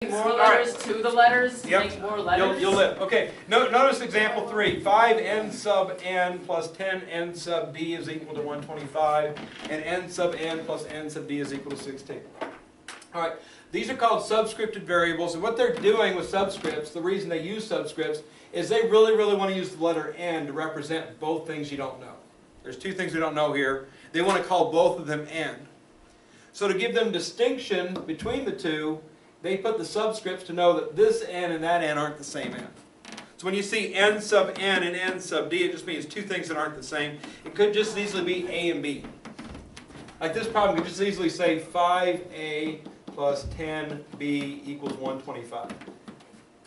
More letters to the letters, Yep. make more letters. You'll live. Okay, notice example 3. 5n sub n plus 10n sub d is equal to 125, and n sub n plus n sub d is equal to 16. Alright, these are called subscripted variables, and what they're doing with subscripts, the reason they use subscripts, is they really want to use the letter n to represent both things you don't know. There's two things we don't know here. They want to call both of them n. So to give them distinction between the two, they put the subscripts to know that this n and that n aren't the same n. So when you see n sub n and n sub d, it just means two things that aren't the same. It could just as easily be a and b. Like this problem could just easily say 5a plus 10b equals 125.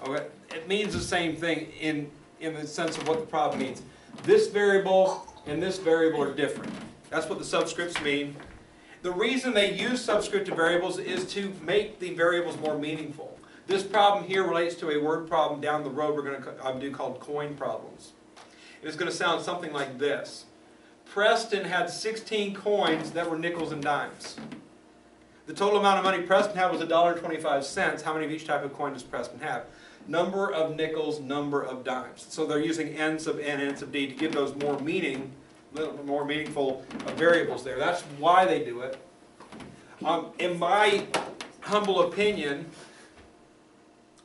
Okay? It means the same thing in the sense of what the problem means. This variable and this variable are different. That's what the subscripts mean. The reason they use subscripted variables is to make the variables more meaningful. This problem here relates to a word problem down the road we're going to do called coin problems. It's going to sound something like this. Preston had 16 coins that were nickels and dimes. The total amount of money Preston had was $1.25. How many of each type of coin does Preston have? Number of nickels, number of dimes. So they're using n sub n, n sub d to give those more meaning, little bit more meaningful variables there. That's why they do it. In my humble opinion,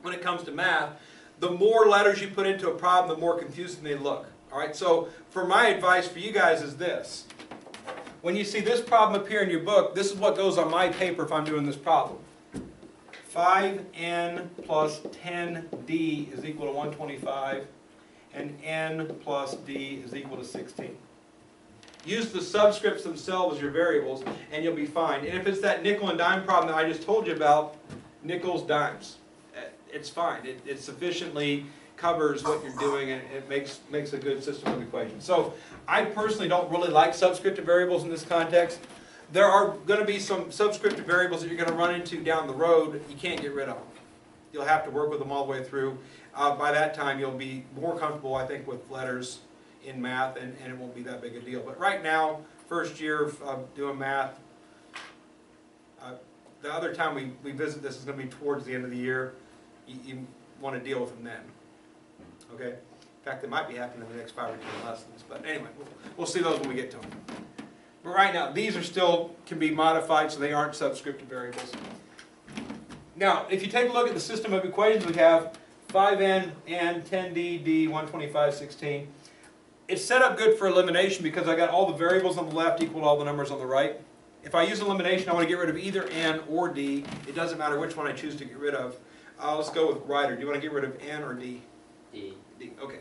when it comes to math, the more letters you put into a problem, the more confusing they look. Alright, so for my advice for you guys is this. When you see this problem appear in your book, this is what goes on my paper if I'm doing this problem. 5n plus 10d is equal to 125, and n plus d is equal to 16. Use the subscripts themselves as your variables, and you'll be fine. And if it's that nickel and dime problem that I just told you about, nickels, dimes, it's fine. It sufficiently covers what you're doing, and it makes a good system of equations. So I personally don't really like subscripted variables in this context. There are going to be some subscripted variables that you're going to run into down the road. You can't get rid of them. You'll have to work with them all the way through. By that time, you'll be more comfortable, I think, with letters in math, and it won't be that big a deal. But right now, first year of doing math, the other time we visit this is going to be towards the end of the year. You want to deal with them then. Okay? In fact, they might be happening in the next 5 or 10 lessons. But anyway, we'll see those when we get to them. But right now, these are still can be modified, so they aren't subscripted variables. Now, if you take a look at the system of equations we have, 5n, n, 10d, d, 125, 16. It's set up good for elimination because I got all the variables on the left equal to all the numbers on the right. If I use elimination, I want to get rid of either n or d. It doesn't matter which one I choose to get rid of. Let's go with Ryder. Do you want to get rid of n or d? D. D. Okay.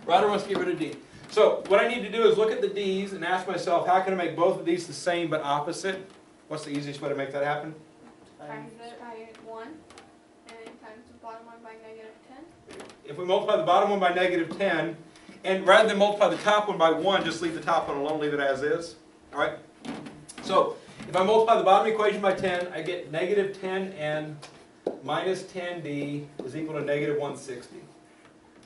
Ryder wants to get rid of d. So what I need to do is look at the d's and ask myself, how can I make both of these the same but opposite? What's the easiest way to make that happen? Times it by 1, and then times the bottom one by negative 10. If we multiply the bottom one by negative 10, and rather than multiply the top one by 1, just leave the top one alone, leave it as is. Alright? So, if I multiply the bottom equation by 10, I get negative 10n minus 10d is equal to negative 160.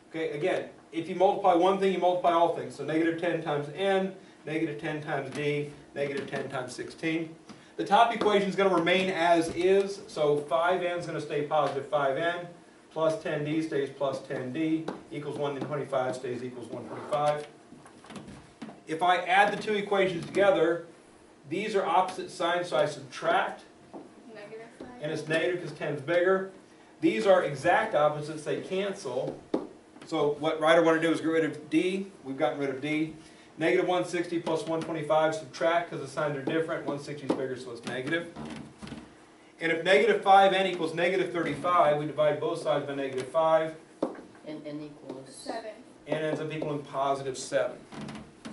Okay, again, if you multiply one thing, you multiply all things. So negative 10 times n, negative 10 times d, negative 10 times 16. The top equation is going to remain as is, so 5n is going to stay positive 5n. Plus 10d stays plus 10d, equals 125 stays equals 125. If I add the two equations together, these are opposite signs, so I subtract. Negative 5. And it's negative because 10 is bigger. These are exact opposites, they cancel. So what Ryder wanted to do is get rid of d. We've gotten rid of d. Negative 160 plus 125, subtract because the signs are different. 160 is bigger, so it's negative. And if negative 5n equals negative 35, we divide both sides by negative 5. And n equals 7. N ends up equaling positive 7.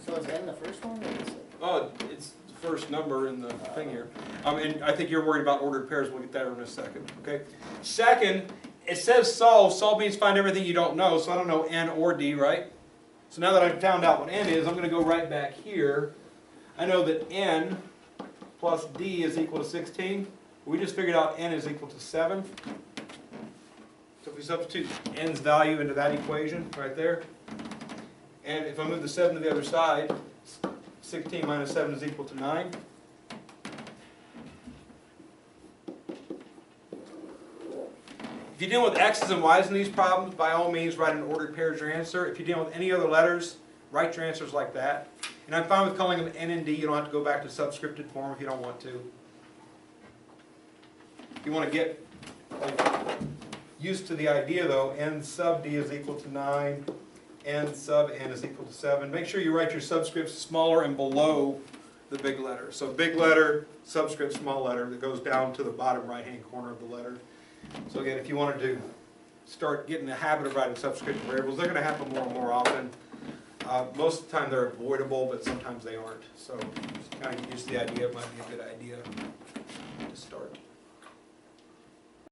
So is n the first one or is it? Oh, it's the first number in the thing here. And I think you're worried about ordered pairs. We'll get that in a second. Okay. Second, it says solve. Solve means find everything you don't know. So I don't know n or d, right? So now that I've found out what n is, I'm going to go right back here. I know that n plus d is equal to 16. We just figured out n is equal to 7. So if we substitute n's value into that equation right there, and if I move the 7 to the other side, 16 minus 7 is equal to 9. you're dealing with X's and Y's in these problems, by all means write an ordered pair as your answer. If you're dealing with any other letters, write your answers like that. And I'm fine with calling them N and D. You don't have to go back to subscripted form if you don't want to. If you want to get used to the idea though, N sub D is equal to 9, N sub N is equal to 7. Make sure you write your subscripts smaller and below the big letter. So big letter, subscript, small letter, that goes down to the bottom right-hand corner of the letter. So again, if you wanted to start getting the habit of writing subscript variables, they're going to happen more and more often. Most of the time they're avoidable, but sometimes they aren't. So just kind of get used to the idea. It might be a good idea to start.